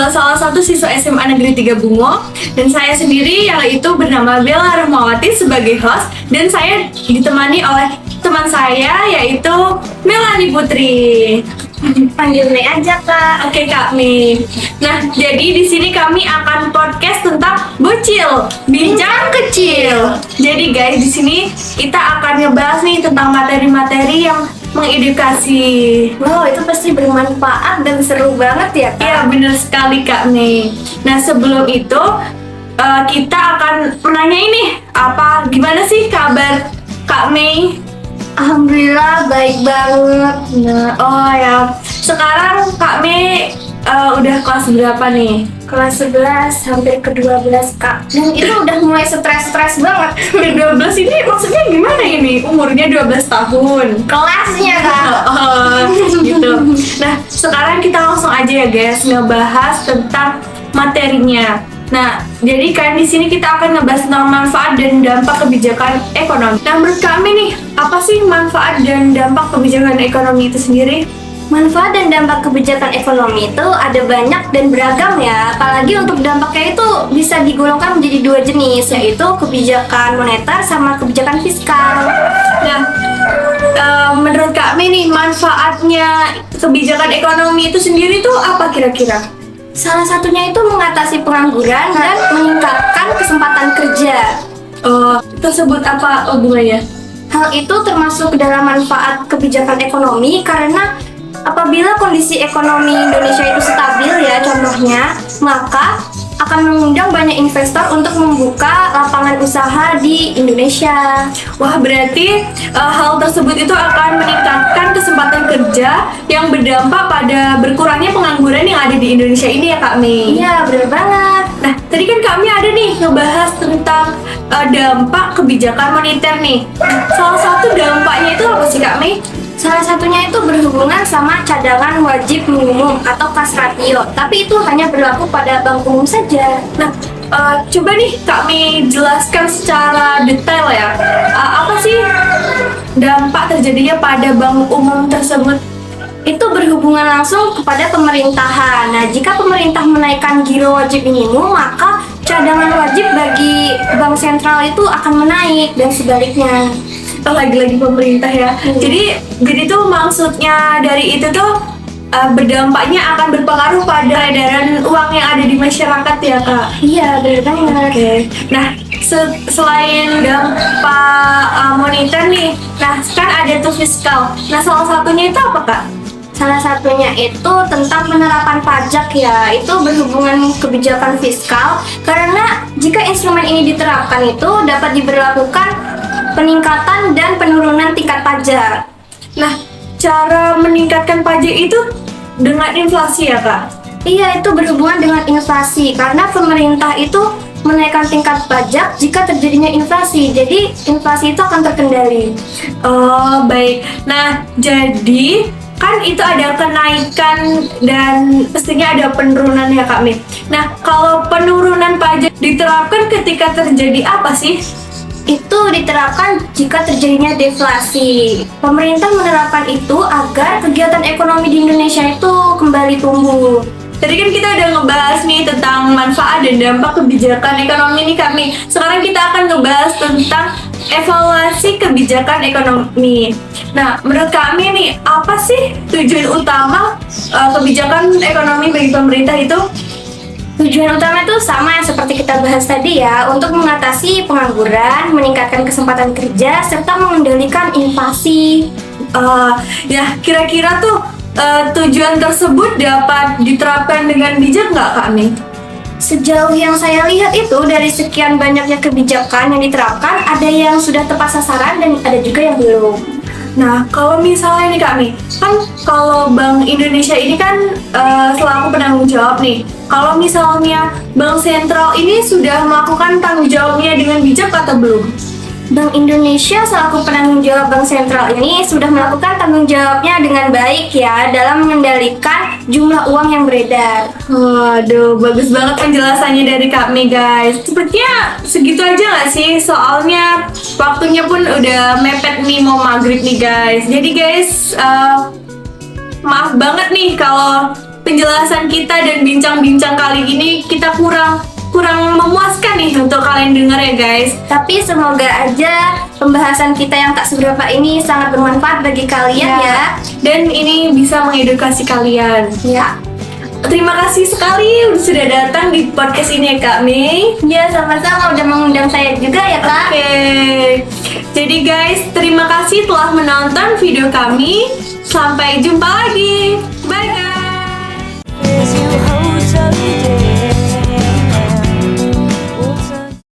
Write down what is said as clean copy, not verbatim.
salah satu siswa SMA Negeri 3 Bungo, dan saya sendiri yaitu bernama Bella Rahmawati sebagai host, dan saya ditemani oleh teman saya yaitu Melanie Putri. Panggil Mei aja Kak. Oke Kak Mei. Nah, jadi di sini kami akan podcast tentang bocil, bincang kecil. Jadi guys, di sini kita akan ngebahas nih tentang materi-materi yang mengedukasi. Wow, itu pasti bermanfaat dan seru banget ya Kak. Iya, bener sekali Kak Mei. Nah, sebelum itu kita akan menanya ini, gimana sih kabar Kak Mei? Alhamdulillah baik banget. Nah, oh ya, sekarang Kak Mei udah kelas berapa nih? Kelas 11 hampir ke 12 Kak. Dan itu udah mulai stres-stres banget. Ke 12 ini maksudnya gimana ini? Umurnya 12 tahun. Kelasnya Kak. Gitu. Nah, sekarang kita langsung aja ya guys ngebahas tentang materinya. Nah, jadi kan di sini kita akan ngebahas tentang manfaat dan dampak kebijakan ekonomi. Nah, menurut kami nih, apa sih manfaat dan dampak kebijakan ekonomi itu sendiri? Manfaat dan dampak kebijakan ekonomi itu ada banyak dan beragam ya. Apalagi untuk dampaknya itu bisa digolongkan menjadi dua jenis, yaitu kebijakan moneter sama kebijakan fiskal. Nah, menurut kami nih, manfaatnya kebijakan ekonomi itu sendiri tuh apa kira-kira? Salah satunya itu mengatasi pengangguran dan meningkatkan kesempatan kerja. Tersebut apa hubungannya? Hal itu termasuk dalam manfaat kebijakan ekonomi karena apabila kondisi ekonomi Indonesia itu stabil ya contohnya, maka akan mengundang banyak investor untuk membuka lapangan usaha di Indonesia. Wah, berarti hal tersebut itu akan meningkatkan kesempatan kerja yang berdampak pada berkurangnya pengangguran yang ada di Indonesia ini ya Kak Mei? Iya, benar banget. Nah, tadi kan kami ada nih ngebahas tentang dampak kebijakan moneter nih. Salah satu dampaknya itu apa sih Kak Mei? Salah satunya itu berhubungan sama cadangan wajib minimum atau kas ratio, tapi itu hanya berlaku pada bank umum saja. Nah, coba nih kami jelaskan secara detail ya. Apa sih dampak terjadinya pada bank umum tersebut? Itu berhubungan langsung kepada pemerintahan. Nah, jika pemerintah menaikkan giro wajib minimum, maka cadangan wajib bagi bank sentral itu akan menaik dan sebaliknya. Lagi-lagi pemerintah ya. Jadi tuh maksudnya dari itu tuh berdampaknya akan berpengaruh pada peredaran uang yang ada di masyarakat ya Kak? Iya, benar banget. Oke. Nah, selain dampak moneter nih, nah kan ada tuh fiskal. Nah, salah satunya itu apa Kak? Salah satunya itu tentang penerapan pajak ya, itu berhubungan kebijakan fiskal karena jika instrumen ini diterapkan itu dapat diberlakukan peningkatan dan penurunan tingkat pajak. Nah, cara meningkatkan pajak itu dengan inflasi ya Kak? Iya, itu berhubungan dengan inflasi karena pemerintah itu menaikkan tingkat pajak jika terjadinya inflasi. Jadi inflasi itu akan terkendali. Oh, baik. Nah, jadi kan itu ada kenaikan dan pastinya ada penurunan ya Kak Mei. Nah, kalau penurunan pajak diterapkan ketika terjadi apa sih? Itu diterapkan jika terjadinya deflasi. Pemerintah menerapkan itu agar kegiatan ekonomi di Indonesia itu kembali tumbuh. Tadi kan kita udah ngebahas nih tentang manfaat dan dampak kebijakan ekonomi nih kami. Sekarang kita akan ngebahas tentang evaluasi kebijakan ekonomi. Nah, menurut kami nih, apa sih tujuan utama kebijakan ekonomi bagi pemerintah itu? Tujuan utama itu sama seperti kita bahas tadi ya, untuk mengatasi pengangguran, meningkatkan kesempatan kerja, serta mengendalikan inflasi. Ya, kira-kira tuh tujuan tersebut dapat diterapkan dengan bijak nggak Kak Mei? Sejauh yang saya lihat itu dari sekian banyaknya kebijakan yang diterapkan, ada yang sudah tepat sasaran dan ada juga yang belum. Nah, kalau misalnya nih Kak Mei, kan kalau Bank Indonesia ini kan selaku penanggung jawab nih. Kalau misalnya Bank Sentral ini sudah melakukan tanggung jawabnya dengan bijak atau belum? Bank Indonesia selaku penanggung jawab Bank Sentral ini sudah melakukan tanggung jawabnya dengan baik ya dalam mengendalikan jumlah uang yang beredar. Waduh, bagus banget penjelasannya dari Kak Mei guys. Sepertinya segitu aja nggak sih? Soalnya waktunya pun udah mepet nih mau maghrib nih guys. Jadi guys, maaf banget nih kalau penjelasan kita dan bincang-bincang kali ini kita kurang memuaskan nih untuk kalian dengar ya guys. Tapi semoga aja pembahasan kita yang tak seberapa ini sangat bermanfaat bagi kalian ya. Dan ini bisa mengedukasi kalian. Ya. Terima kasih sekali sudah datang di podcast ini ya Kak Mei. Ya, sama-sama udah mengundang saya juga ya, Kak. Oke. Jadi guys, terima kasih telah menonton video kami. Sampai jumpa lagi. Bye guys.